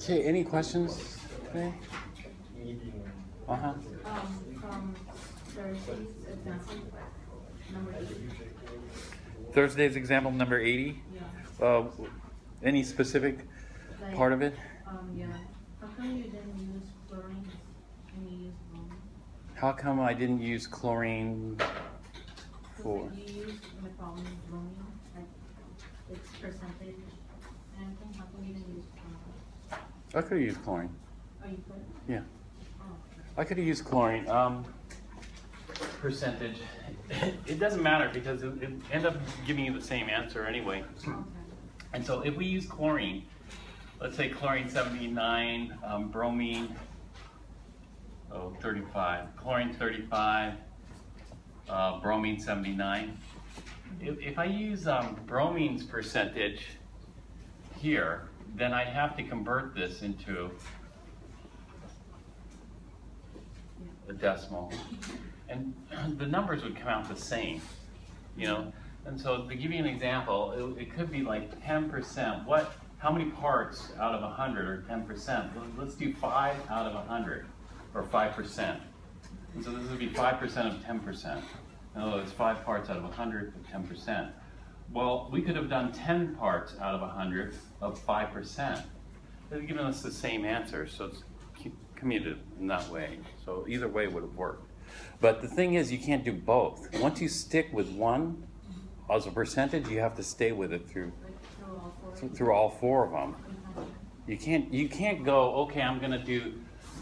Okay, any questions today? Uh-huh. From Thursday's example, number 80. Thursday's example number 80? Yeah. Any specific part of it? Yeah. How come you didn't use chlorine and you used bromine? How come I didn't use chlorine for? You used metformin bromine, like its percentage and everything. How come you didn't use chlorine? I could have used chlorine. Oh, you could? Yeah. Oh. I could have used chlorine. Percentage. It doesn't matter because it ends up giving you the same answer anyway. Okay. And so if we use chlorine, let's say chlorine 79, bromine 35, chlorine 35, bromine 79. If I use bromine's percentage here, then I have to convert this into a decimal. And the numbers would come out the same, you know? And so to give you an example, it could be like 10%. How many parts out of 100 are 10%? Let's do 5 out of 100, or 5%. And so this would be 5% of 10%. In other words, 5 parts out of 100 of 10%. Well, we could have done 10 parts out of 100 of 5%. They've given us the same answer, so it's commutative in that way. So either way would have worked. But the thing is, you can't do both. Once you stick with one as a percentage, you have to stay with it through all four of them. You can't go, okay, I'm going to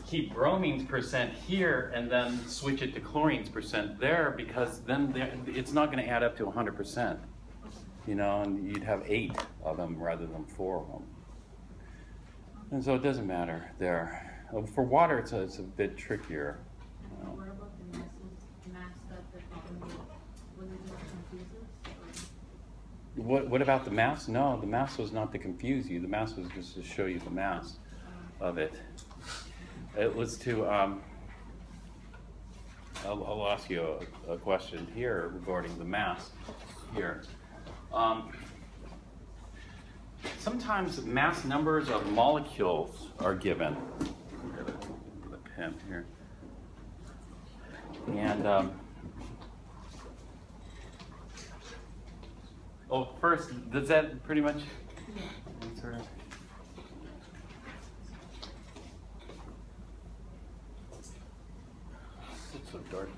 keep bromine's percent here and then switch it to chlorine's percent there, because then it's not going to add up to 100%. You know, and you'd have 8 of them rather than 4 of them. And so it doesn't matter there. For water, it's a bit trickier. What about the mass that the problem was it just confuses? What about the mass? No, the mass was not to confuse you. The mass was just to show you the mass of it. It was to, I'll ask you a question here regarding the mass here. Sometimes mass numbers of molecules are given. The pen here. And, first, does that pretty much answer it? It's so dark.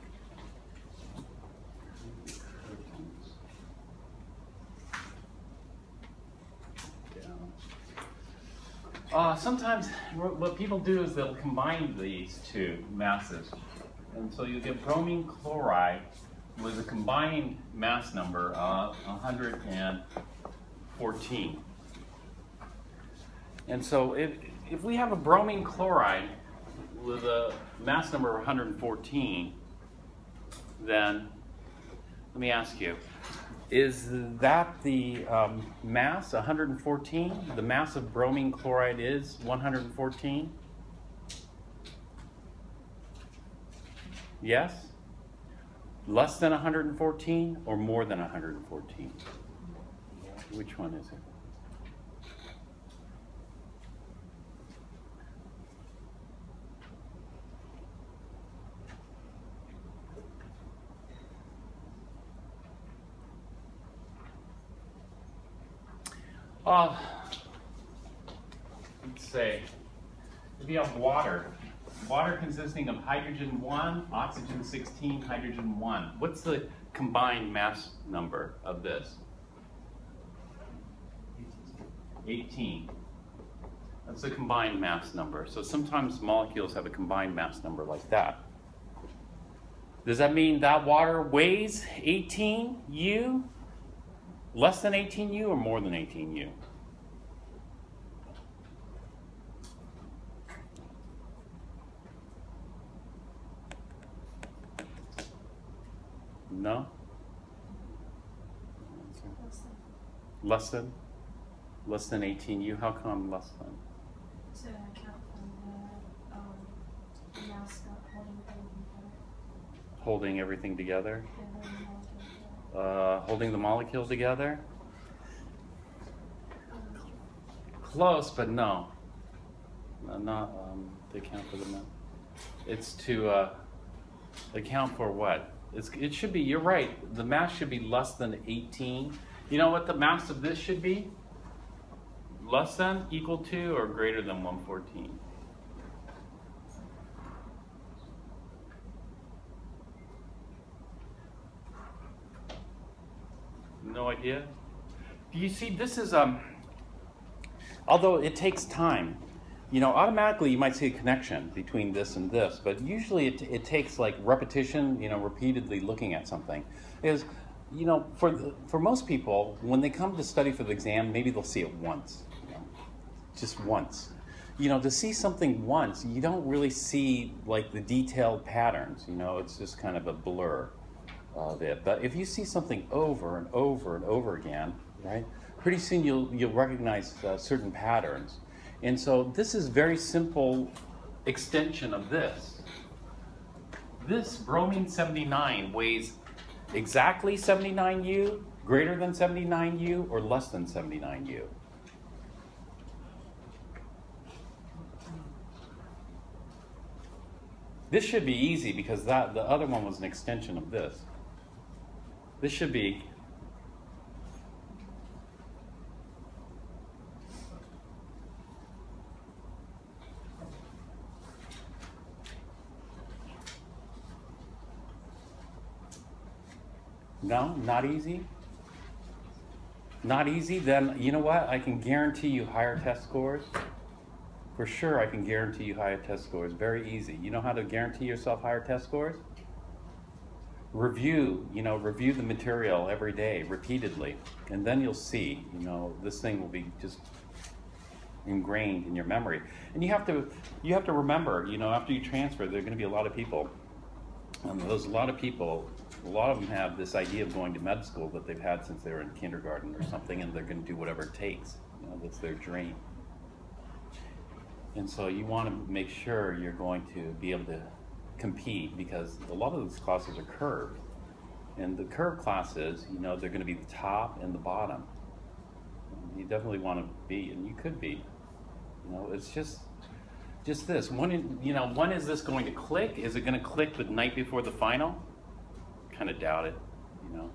Sometimes what people do is they'll combine these two masses. And so you get bromine chloride with a combined mass number of 114. And so if we have a bromine chloride with a mass number of 114, then let me ask you, is that the mass, 114? The mass of bromine chloride is 114? Yes? Less than 114 or more than 114? Which one is it? Let's say, if you have water consisting of hydrogen 1, oxygen 16, hydrogen 1. What's the combined mass number of this? 18. That's the combined mass number. So sometimes molecules have a combined mass number like that. Does that mean that water weighs 18 U? Less than 18 U or more than 18 U? No? Less than? Less than 18 U? How come less than? To account for the mass not holding everything together. Holding everything together? Holding the molecule together? Close, but no. not to account for the mass. It's to account for what? It should be, you're right, the mass should be less than 18. You know what the mass of this should be? Less than, equal to, or greater than 114? No idea? Do you see, this is, although it takes time, you know, automatically you might see a connection between this and this, but usually it takes like repetition, you know, repeatedly looking at something. Is, you know, for most people, when they come to study for the exam, maybe they'll see it once, you know, just once. You know, to see something once, you don't really see like the detailed patterns, you know, it's just kind of a blur of it. But if you see something over and over and over again, right, pretty soon you'll recognize certain patterns. And so this is very simple extension of this. This bromine 79 weighs exactly 79U, greater than 79U, or less than 79U. This should be easy because the other one was an extension of this. This should be no, not easy. Not easy, then you know what? I can guarantee you higher test scores. For sure, I can guarantee you higher test scores. Very easy. You know how to guarantee yourself higher test scores? Review, you know, review the material every day, repeatedly, and then you'll see, you know, this thing will be just ingrained in your memory. And you have to remember, you know, after you transfer, there are going to be a lot of people. Those a lot of people, a lot of them have this idea of going to med school that they've had since they were in kindergarten or something, and they're going to do whatever it takes. You know, that's their dream. And so you want to make sure you're going to be able to compete, because a lot of those classes are curved. And the curved classes, you know, they're going to be the top and the bottom. You definitely want to be, and you could be. You know, it's just this. When is this going to click? Is it going to click the night before the final? Kind of doubt it, you know.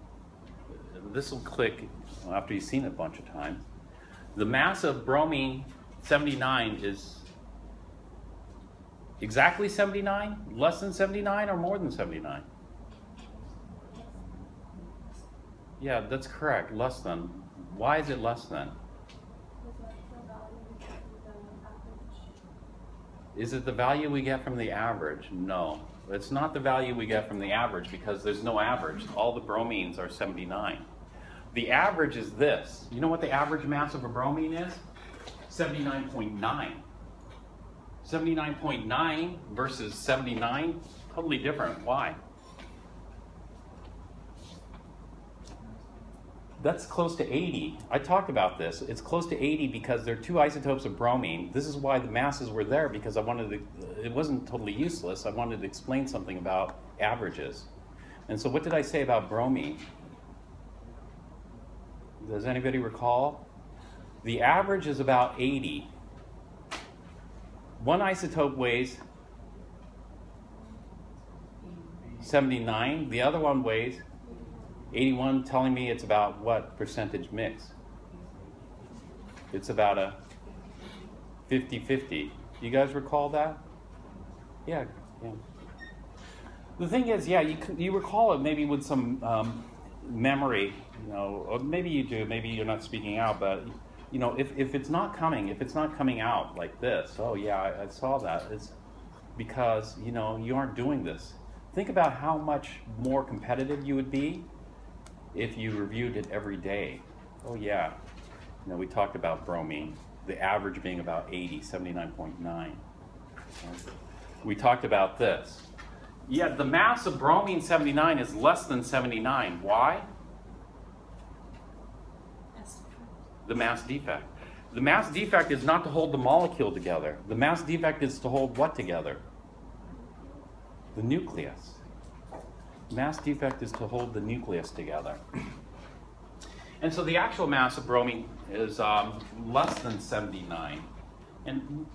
This will click after you've seen it a bunch of times. The mass of bromine 79 is exactly 79, less than 79, or more than 79? Yeah, that's correct, less than. Why is it less than? Is it the value we get from the average? No, it's not the value we get from the average, because there's no average. All the bromines are 79. The average is this. You know what the average mass of a bromine is? 79.9. 79.9 versus 79, totally different. Why? That's close to 80. I talked about this. It's close to 80 because there are two isotopes of bromine. This is why the masses were there, because I wanted to, it wasn't totally useless. I wanted to explain something about averages. And so what did I say about bromine? Does anybody recall? The average is about 80. One isotope weighs 79. The other one weighs 81, telling me it's about what percentage mix? It's about a 50-50. You guys recall that? Yeah. The thing is, yeah, you recall it maybe with some memory, you know, or maybe you do, maybe you're not speaking out, but you know, if it's not coming out like this, oh yeah, I saw that, it's because, you know, you aren't doing this. Think about how much more competitive you would be if you reviewed it every day. Oh yeah, you know, we talked about bromine, the average being about 80, 79.9. We talked about this. Yeah, the mass of bromine 79 is less than 79. Why? The mass defect. The mass defect is not to hold the molecule together. The mass defect is to hold what together? The nucleus. Mass defect is to hold the nucleus together. And so the actual mass of bromine is less than 79. And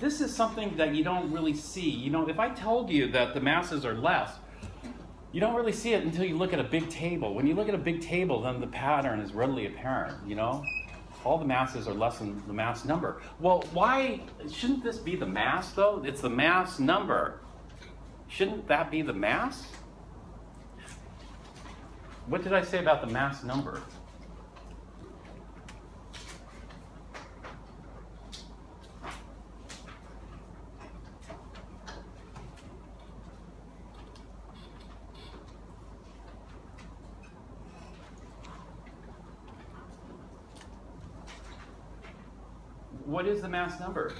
this is something that you don't really see. You know, if I told you that the masses are less, you don't really see it until you look at a big table. When you look at a big table, then the pattern is readily apparent, you know? All the masses are less than the mass number. Well, why shouldn't this be the mass, though? It's the mass number. Shouldn't that be the mass? What did I say about the mass number? What is the mass number?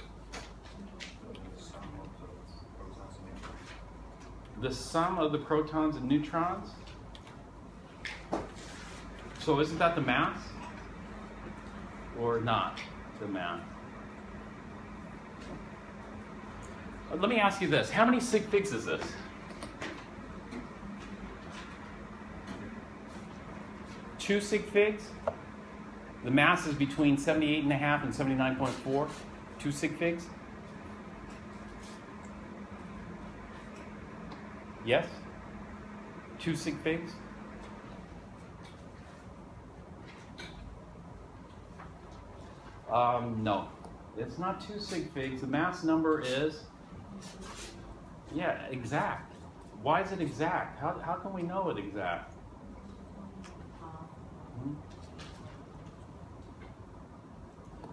The sum of the protons and neutrons? So isn't that the mass? Or not the mass? Let me ask you this. How many sig figs is this? Two sig figs? The mass is between 78.5 and 79.4. 2 sig figs? Yes? 2 sig figs? No. It's not 2 sig figs. The mass number is, yeah, exact. Why is it exact? How can we know it exact? Hmm?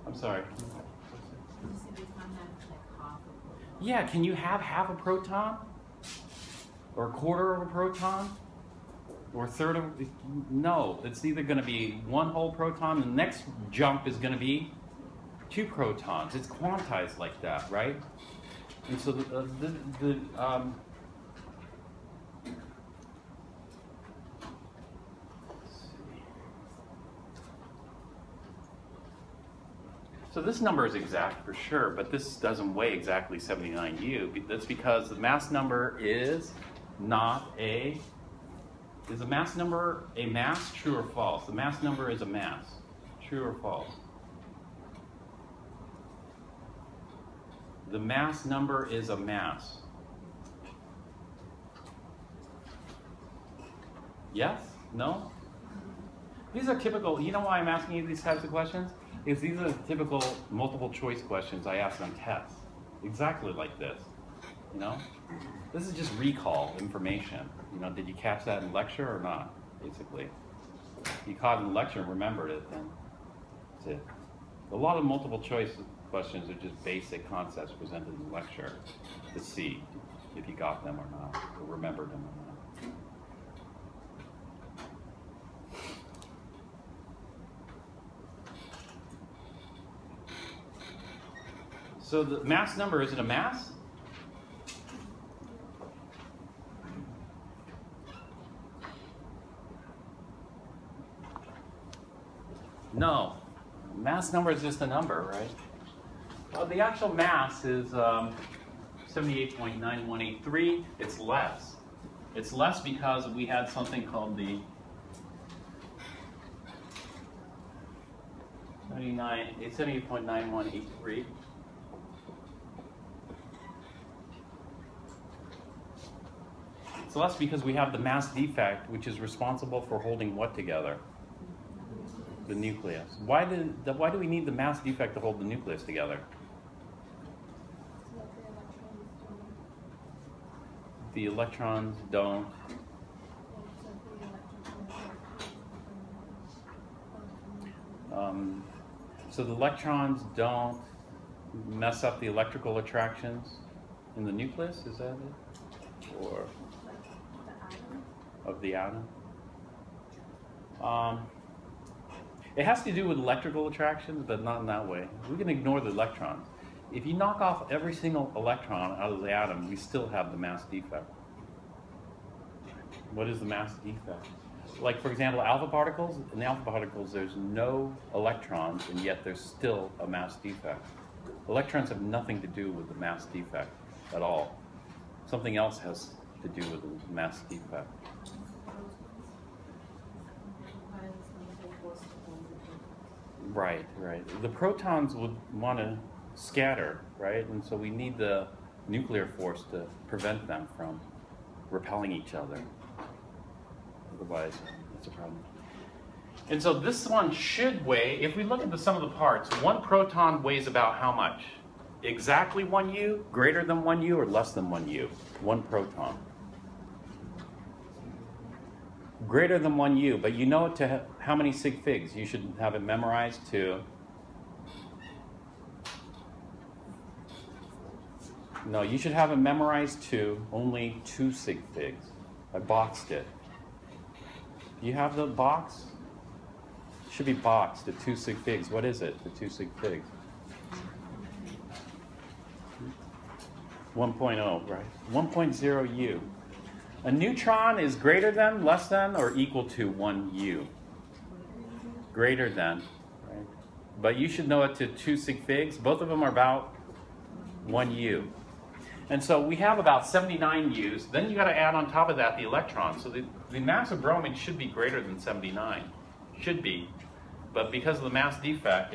I'm sorry. Yeah, can you have half a proton? Or a quarter of a proton? Or a third of? No, it's either going to be one whole proton, the next jump is going to be 2 protons. It's quantized like that, right? And so so this number is exact for sure, but this doesn't weigh exactly 79 U. That's because the mass number is not a, is a mass number a mass, true or false? The mass number is a mass, true or false? The mass number is a mass. Yes? No? These are typical, you know why I'm asking you these types of questions? Is these are typical multiple choice questions I ask on tests. Exactly like this, you know? This is just recall information. You know, did you catch that in lecture or not, basically? If you caught it in lecture and remembered it, then that's it. A lot of multiple choice questions are just basic concepts presented in lecture to see if you got them or not, or remembered them or not. So the mass number, is it a mass? No. Mass number is just a number, right? Well, the actual mass is 78.9183. It's less. It's less because we had something called the 78.9183. It's less because we have the mass defect, which is responsible for holding what together? The nucleus. Why do we need the mass defect to hold the nucleus together? The electrons don't. So the electrons don't mess up the electrical attractions in the nucleus, is that it? Or of the atom? It has to do with electrical attractions, but not in that way. We can ignore the electrons. If you knock off every single electron out of the atom, we still have the mass defect. What is the mass defect? Like, for example, alpha particles. In the alpha particles, there's no electrons, and yet there's still a mass defect. Electrons have nothing to do with the mass defect at all. Something else has to do with the mass defect. Right, right. The protons would want to scatter, right? And so we need the nuclear force to prevent them from repelling each other. Otherwise, it's a problem. And so this one should weigh, if we look at the sum of the parts, one proton weighs about how much? Exactly 1 U, greater than 1 U, or less than 1 U? One proton. Greater than 1 U, but you know how many sig figs? You should have it memorized to... No, you should have it memorized to only 2 sig figs. I boxed it. Do you have the box? It should be boxed to 2 sig figs. What is it, the 2 sig figs? 1.0, right? 1.0 U. A neutron is greater than, less than, or equal to 1 U. Greater than, right? But you should know it to 2 sig figs. Both of them are about 1 U. And so we have about 79 U's. Then you got to add on top of that the electrons. So the mass of bromine should be greater than 79. Should be. But because of the mass defect,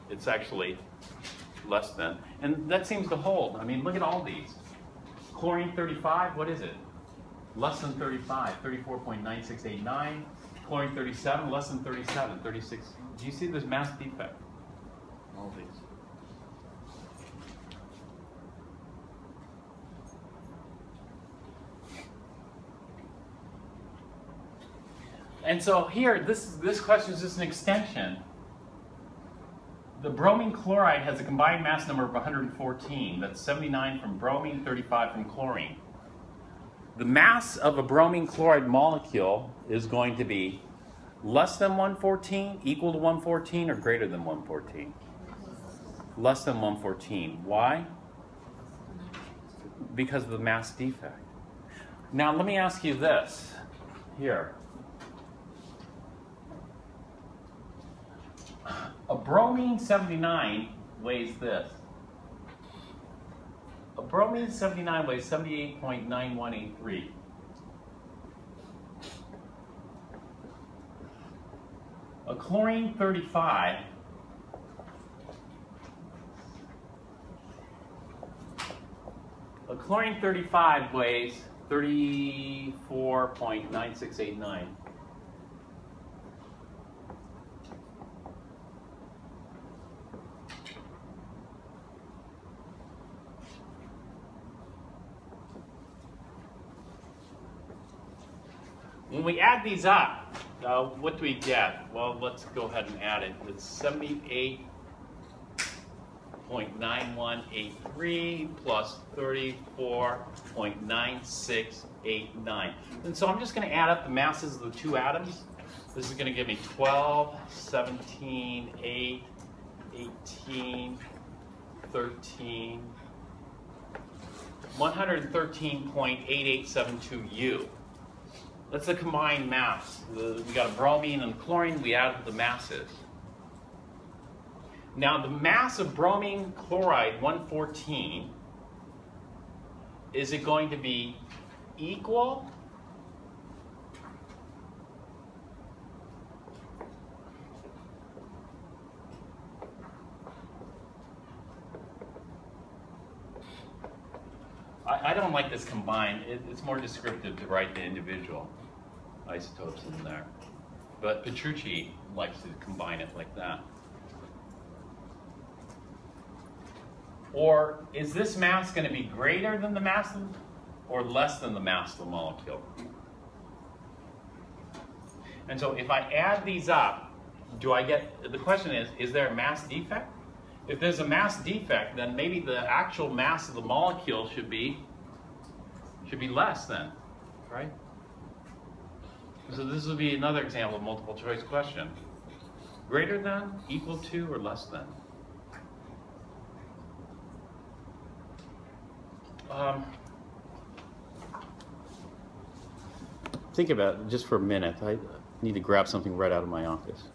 it's actually less than. And that seems to hold. I mean, look at all these. Chlorine 35, what is it? Less than 35, 34.9689. Chlorine 37, less than 37, 36. Do you see this mass defect? All these. And so here, this question is just an extension. The bromine chloride has a combined mass number of 114. That's 79 from bromine, 35 from chlorine. The mass of a bromine chloride molecule is going to be less than 114, equal to 114, or greater than 114? Less than 114. Why? Because of the mass defect. Now let me ask you this. Here. A bromine 79 weighs this. A bromine 79 weighs 78.9183. A chlorine 35 weighs 34.9689. When we add these up, what do we get? Well, let's go ahead and add it. It's 78.9183 plus 34.9689. And so I'm just going to add up the masses of the two atoms. This is going to give me 12, 17, 8, 18, 13, 113.8872 U. That's the combined mass. We got a bromine and chlorine, we added the masses. Now the mass of bromine chloride, 114, is it going to be equal? I don't like this combined. It's more descriptive to write the individual isotopes in there. But Petrucci likes to combine it like that. Or is this mass going to be greater than the mass of, or less than the mass of the molecule? And so if I add these up, do I get, the question is there a mass defect? If there's a mass defect, then maybe the actual mass of the molecule should be less then, right? So this would be another example of multiple choice question. Greater than, equal to, or less than? Think about it just for a minute. I need to grab something right out of my office.